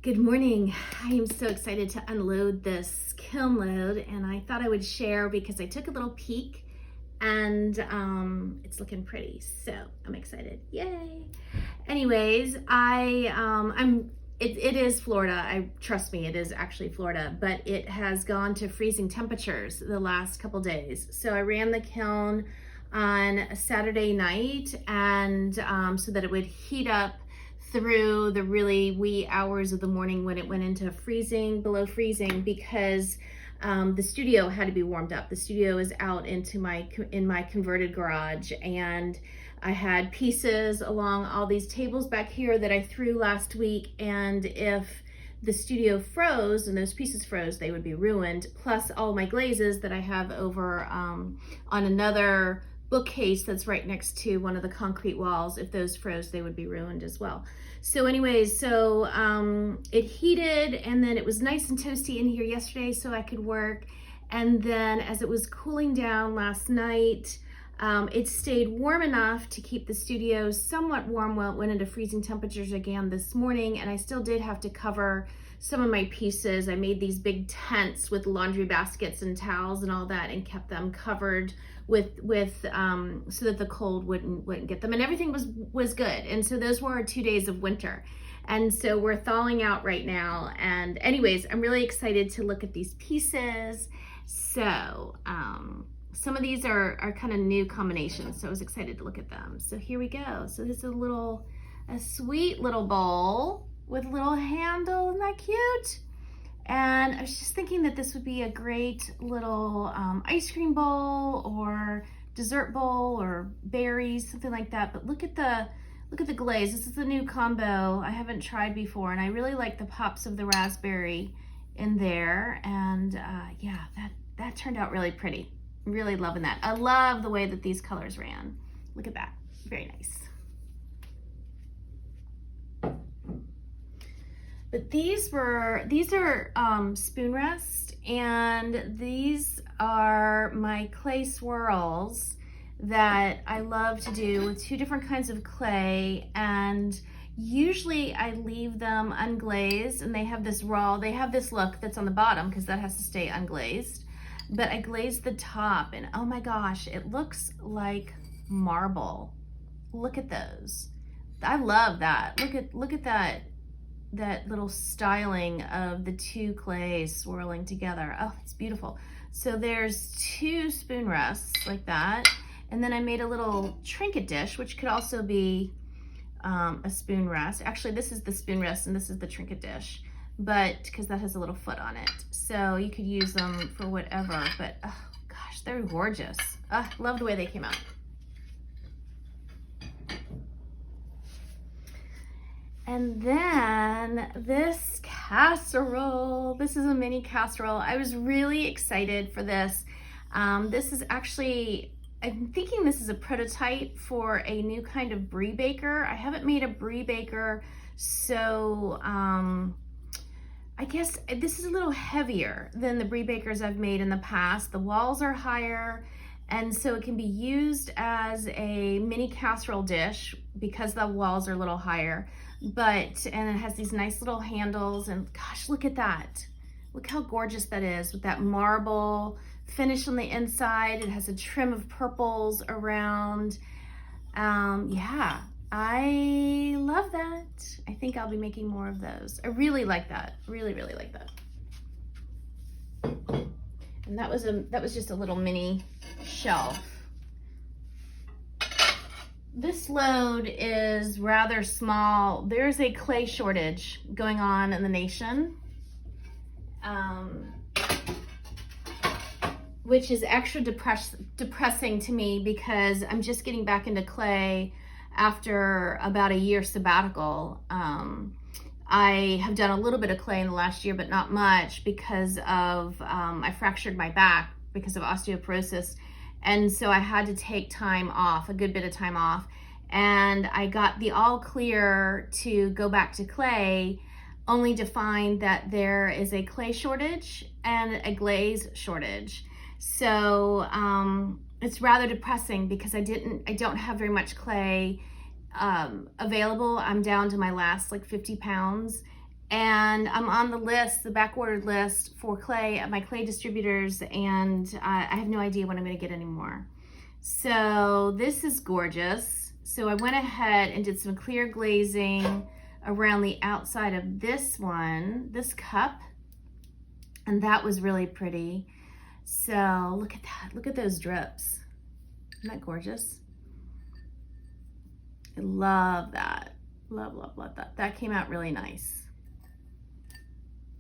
Good morning. I am so excited to unload this kiln load, and I thought I would share because I took a little peek and it's looking pretty, so I'm excited. Yay. Anyways, it is Florida. Trust me, it is actually Florida, but it has gone to freezing temperatures the last couple days. So I ran the kiln on a Saturday night, and so that it would heat up through the really wee hours of the morning when it went into freezing, below freezing, because the studio had to be warmed up. The studio is out in my converted garage, and I had pieces along all these tables back here that I threw last week, and if the studio froze and those pieces froze, they would be ruined, plus all my glazes that I have over on another bookcase that's right next to one of the concrete walls. If those froze, they would be ruined as well. So anyways, it heated, and then it was nice and toasty in here yesterday so I could work. And then as it was cooling down last night, it stayed warm enough to keep the studio somewhat warm while it went into freezing temperatures again this morning. And I still did have to cover some of my pieces. I made these big tents with laundry baskets and towels and all that, and kept them covered with so that the cold wouldn't get them, and everything was good. And so those were our 2 days of winter, and so we're thawing out right now. And anyways, I'm really excited to look at these pieces. So some of these are kind of new combinations, so I was excited to look at them. So here we go. So this is a sweet little bowl with a little handle. Isn't that cute? And I was just thinking that this would be a great little ice cream bowl or dessert bowl or berries, something like that. But look at the glaze. This is a new combo I haven't tried before, and I really like the pops of the raspberry in there. And yeah, that turned out really pretty. I'm really loving that. I love the way that these colors ran. Look at that. Very nice. But these are spoon rest, and these are my clay swirls that I love to do with two different kinds of clay. And usually I leave them unglazed, and they have this look that's on the bottom because that has to stay unglazed. But I glazed the top, and oh my gosh, it looks like marble. Look at those. I love that. Look at that little styling of the two clays swirling together. Oh, it's beautiful. So there's two spoon rests like that. And then I made a little trinket dish, which could also be a spoon rest. Actually, this is the spoon rest and this is the trinket dish, but because that has a little foot on it. So you could use them for whatever, but oh gosh, they're gorgeous. Love the way they came out. And then this casserole, this is a mini casserole. I was really excited for this. This is actually, I'm thinking this is a prototype for a new kind of brie baker. I haven't made a brie baker, so I guess this is a little heavier than the brie bakers I've made in the past. The walls are higher, and so it can be used as a mini casserole dish because the walls are a little higher. And it has these nice little handles, and gosh, look at that. Look how gorgeous that is with that marble finish on the inside. It has a trim of purples around. Yeah, I love that. I think I'll be making more of those. I really like that. Really, really like that. And that was just a little mini shelf. This load is rather small. There's a clay shortage going on in the nation, which is extra depressing to me because I'm just getting back into clay after about a year sabbatical. I have done a little bit of clay in the last year, but not much because of, I fractured my back because of osteoporosis. And so I had to take time off, a good bit of time off. And I got the all clear to go back to clay, only to find that there is a clay shortage and a glaze shortage. So it's rather depressing because I don't have very much clay available. I'm down to my last like 50 pounds. and I'm on the list, the back ordered list for clay at my clay distributors, and I have no idea when I'm going to get any more. So this is gorgeous. So I went ahead and did some clear glazing around the outside of this one, this cup, and that was really pretty. So look at that, look at those drips. Isn't that gorgeous? I love that. Love, love, love that. That came out really nice.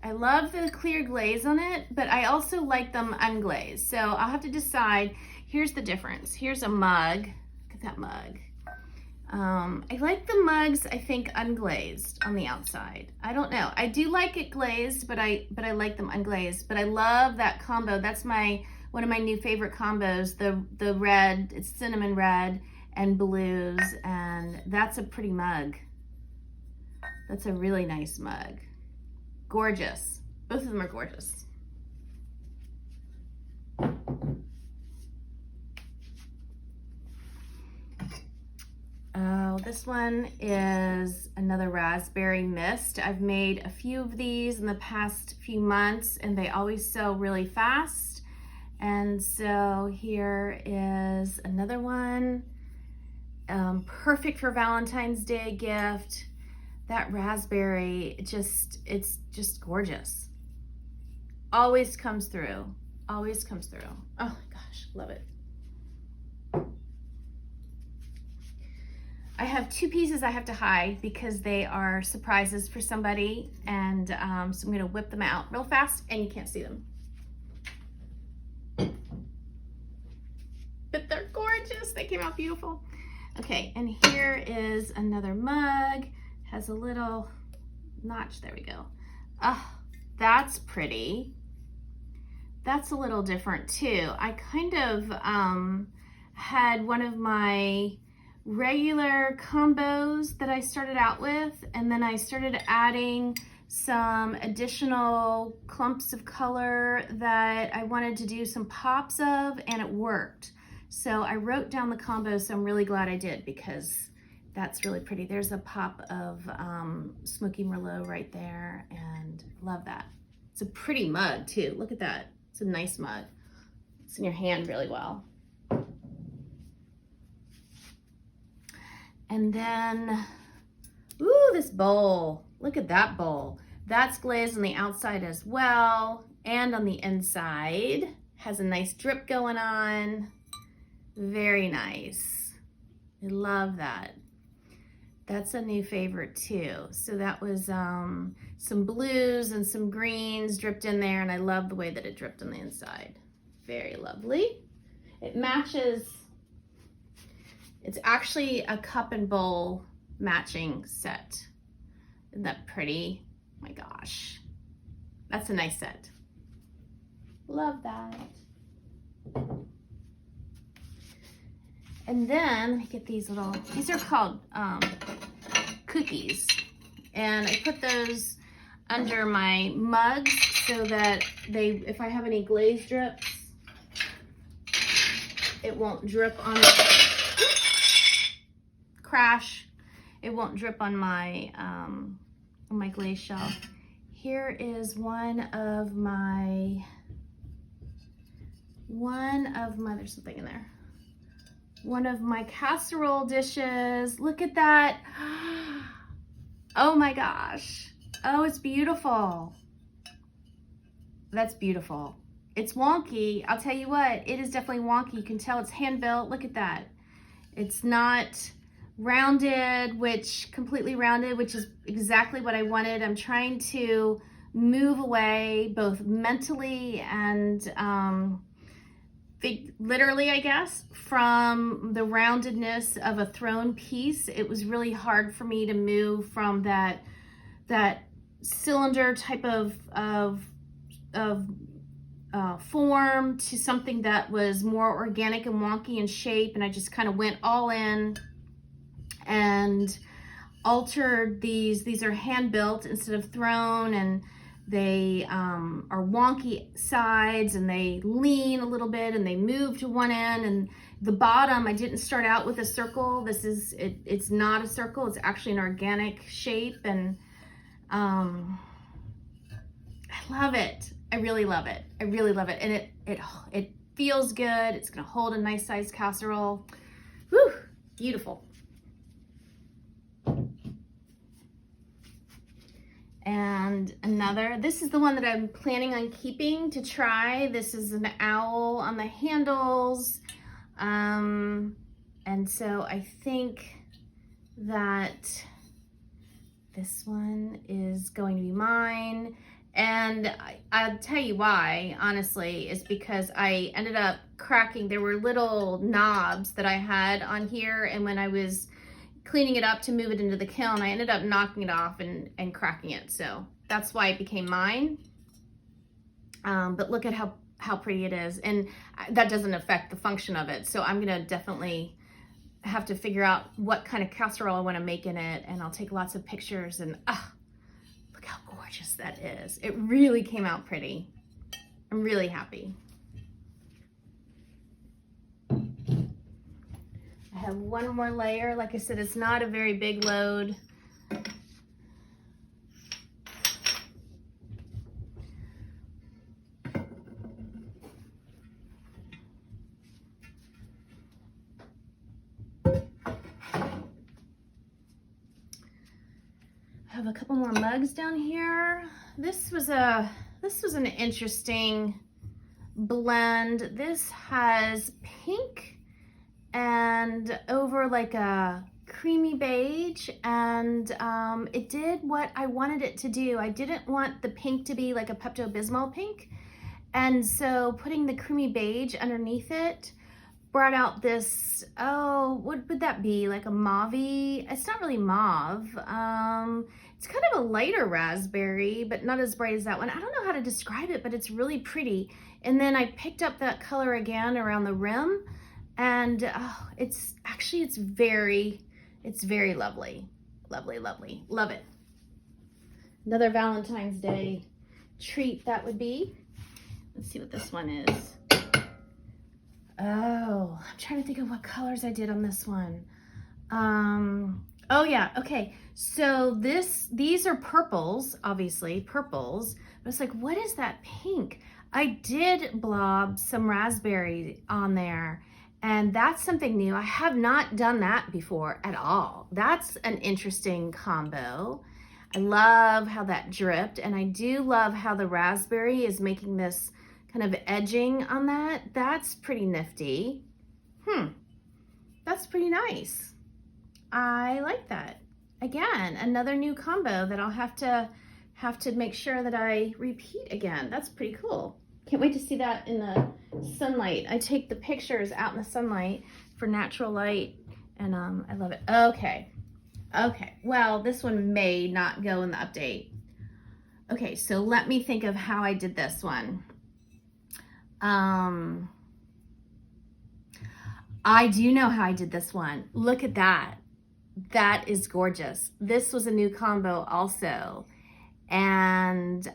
I love the clear glaze on it, but I also like them unglazed. So I'll have to decide. Here's the difference. Here's a mug. Look at that mug. I like the mugs, I think, unglazed on the outside. I don't know. I do like it glazed, but I like them unglazed. But I love that combo. That's one of my new favorite combos. The red, it's cinnamon red and blues, and that's a pretty mug. That's a really nice mug. Gorgeous. Both of them are gorgeous. Oh, this one is another raspberry mist. I've made a few of these in the past few months, and they always sell really fast. And so here is another one. Perfect for Valentine's Day gift. That raspberry, it's just gorgeous. Always comes through, always comes through. Oh my gosh, love it. I have two pieces I have to hide because they are surprises for somebody, and so I'm gonna whip them out real fast and you can't see them. But they're gorgeous, they came out beautiful. Okay, and here is another mug. Has a little notch, there we go. Oh, that's pretty. That's a little different too. I kind of had one of my regular combos that I started out with, and then I started adding some additional clumps of color that I wanted to do some pops of, and it worked. So I wrote down the combo, so I'm really glad I did, because that's really pretty. There's a pop of Smoky Merlot right there, and love that. It's a pretty mug too. Look at that. It's a nice mug. It's in your hand really well. And then, ooh, this bowl. Look at that bowl. That's glazed on the outside as well, and on the inside. Has a nice drip going on. Very nice. I love that. That's a new favorite too. So that was some blues and some greens dripped in there, and I love the way that it dripped on the inside. Very lovely. It matches, it's actually a cup and bowl matching set. Isn't that pretty? Oh my gosh. That's a nice set. Love that. And then, let me get these little, these are called cookies. And I put those under my mugs so that if I have any glaze drips, it won't drip on the, crash. It won't drip on my glaze shelf. Here is one of my, there's something in there. One of my casserole dishes. Look at that. Oh my gosh. Oh, it's beautiful. That's beautiful. It's wonky. I'll tell you what, it is definitely wonky. You can tell it's hand built. Look at that. It's not rounded, completely rounded, which is exactly what I wanted. I'm trying to move away both mentally and literally, I guess, from the roundedness of a thrown piece. It was really hard for me to move from that cylinder type of form to something that was more organic and wonky in shape, and I just kind of went all in and altered these. These are hand built instead of thrown, and they are wonky sides, and they lean a little bit, and they move to one end. And the bottom, I didn't start out with a circle. This is it's not a circle. It's actually an organic shape, and I love it. I really love it. I really love it. And it feels good. It's gonna hold a nice sized casserole. Whew, beautiful. And another, this is the one that I'm planning on keeping to try. This is an owl on the handles. And so I think that this one is going to be mine. And I'll tell you why, honestly, is because I ended up cracking, there were little knobs that I had on here, and when I was cleaning it up to move it into the kiln, I ended up knocking it off and cracking it. So that's why it became mine. But look at how pretty it is. And that doesn't affect the function of it. So I'm gonna definitely have to figure out what kind of casserole I wanna make in it, and I'll take lots of pictures, and look how gorgeous that is. It really came out pretty. I'm really happy. I have one more layer. Like I said, it's not a very big load. I have a couple more mugs down here. This was an interesting blend. This has pink and over like a creamy beige, and it did what I wanted it to do. I didn't want the pink to be like a Pepto-Bismol pink, and so putting the creamy beige underneath it brought out this, oh, what would that be? Like a mauve-y? It's not really mauve. It's kind of a lighter raspberry, but not as bright as that one. I don't know how to describe it, but it's really pretty. And then I picked up that color again around the rim, and it's very lovely. Lovely, lovely. Love it. Another Valentine's Day treat that would be. Let's see what this one is. Oh, I'm trying to think of what colors I did on this one. Oh yeah, okay. So these are purples, obviously, purples. But it's like, what is that pink? I did blob some raspberry on there, and that's something new. I have not done that before at all. That's an interesting combo. I love how that dripped, and I do love how the raspberry is making this kind of edging on that. That's pretty nifty. That's pretty nice. I like that. Again, another new combo that I'll have to make sure that I repeat again. That's pretty cool. Can't wait to see that in the sunlight. I take the pictures out in the sunlight for natural light, and I love it. Okay, well, this one may not go in the update. Okay, so let me think of how I did this one. I do know how I did this one. Look at that. That is gorgeous. This was a new combo also, and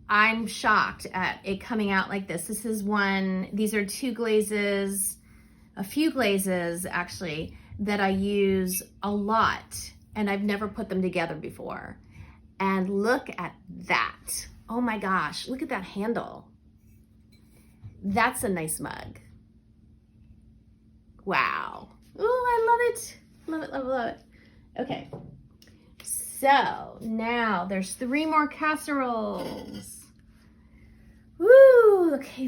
I'm shocked at it coming out like this. This is one, these are two glazes, a few glazes actually, that I use a lot, and I've never put them together before. And look at that. Oh my gosh, look at that handle. That's a nice mug. Wow. Oh, I love it. Love it, love it, love it. Okay. So now there's 3 more casseroles. Woo, okay,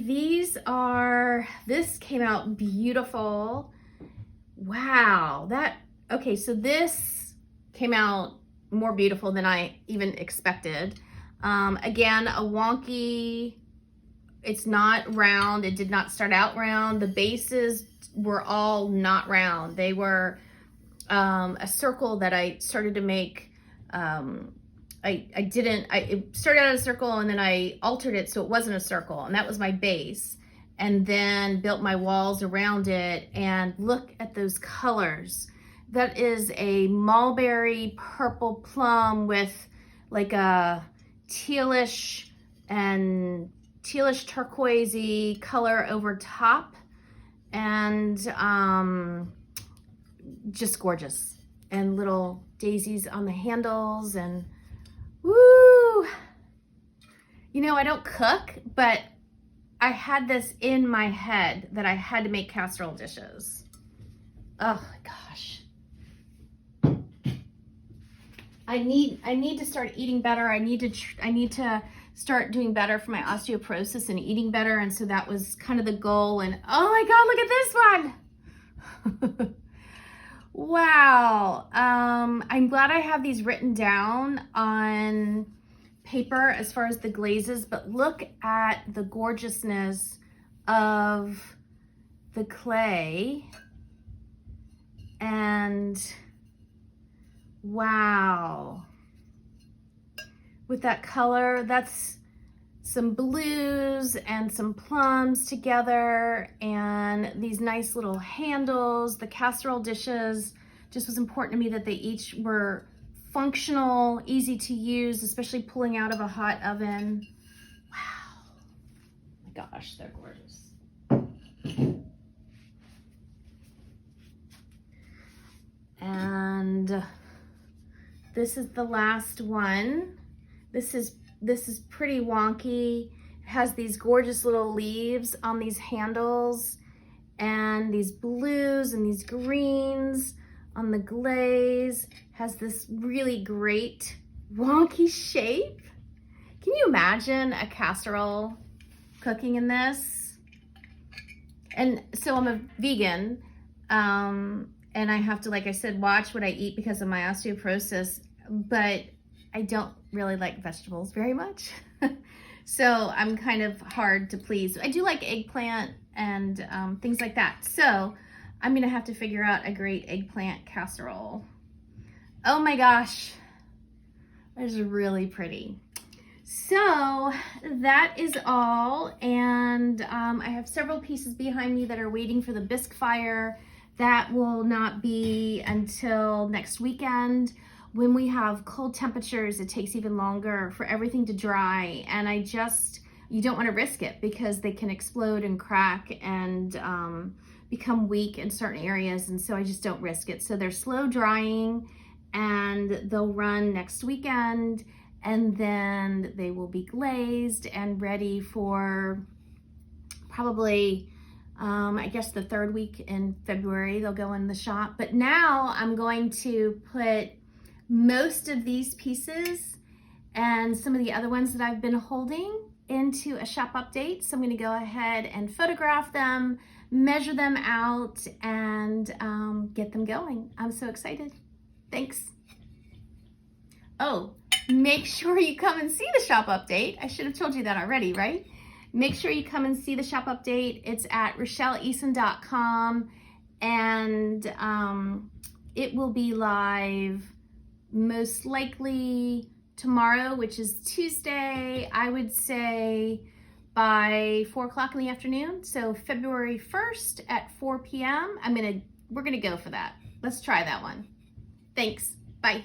this came out beautiful. Wow, okay, so this came out more beautiful than I even expected. Again, a wonky, it's not round. It did not start out round. The bases were all not round. They were a circle that I started to make. It started out as a circle, and then I altered it so it wasn't a circle, and that was my base, and then built my walls around it. And look at those colors. That is a mulberry purple plum with like a tealish turquoisey color over top, and just gorgeous. And little daisies on the handles, and You know, I don't cook, but I had this in my head that I had to make casserole dishes. Oh my gosh. I need to start eating better. I need to start doing better for my osteoporosis and eating better. And so that was kind of the goal. And oh my God, look at this one. Wow. I'm glad I have these written down on paper as far as the glazes, but look at the gorgeousness of the clay. And wow, with that color, that's some blues and some plums together, and these nice little handles. The casserole dishes, just was important to me that they each were functional, easy to use, especially pulling out of a hot oven. Wow, my gosh, they're gorgeous. And this is the last one. This is pretty wonky. It has these gorgeous little leaves on these handles, and these blues and these greens on the glaze. Has this really great wonky shape. Can you imagine a casserole cooking in this? And so I'm a vegan, and I have to, like I said, watch what I eat because of my osteoporosis, but I don't really like vegetables very much. So I'm kind of hard to please. I do like eggplant and things like that. So I'm gonna have to figure out a great eggplant casserole. Oh my gosh, that is really pretty. So that is all, and I have several pieces behind me that are waiting for the bisque fire. That will not be until next weekend. When we have cold temperatures, it takes even longer for everything to dry, and you don't want to risk it because they can explode and crack and become weak in certain areas, and so I just don't risk it. So they're slow drying, and they'll run next weekend, and then they will be glazed and ready for probably I guess the third week in February they'll go in the shop. But now I'm going to put most of these pieces and some of the other ones that I've been holding into a shop update. So I'm going to go ahead and photograph them, measure them out, and get them going. I'm so excited. Thanks. Oh, make sure you come and see the shop update. I should have told you that already, right? Make sure you come and see the shop update. It's at RachelleEason.com, and it will be live most likely tomorrow, which is Tuesday, I would say by 4 o'clock in the afternoon. So February 1st at 4 p.m. We're gonna go for that. Let's try that one. Thanks, bye.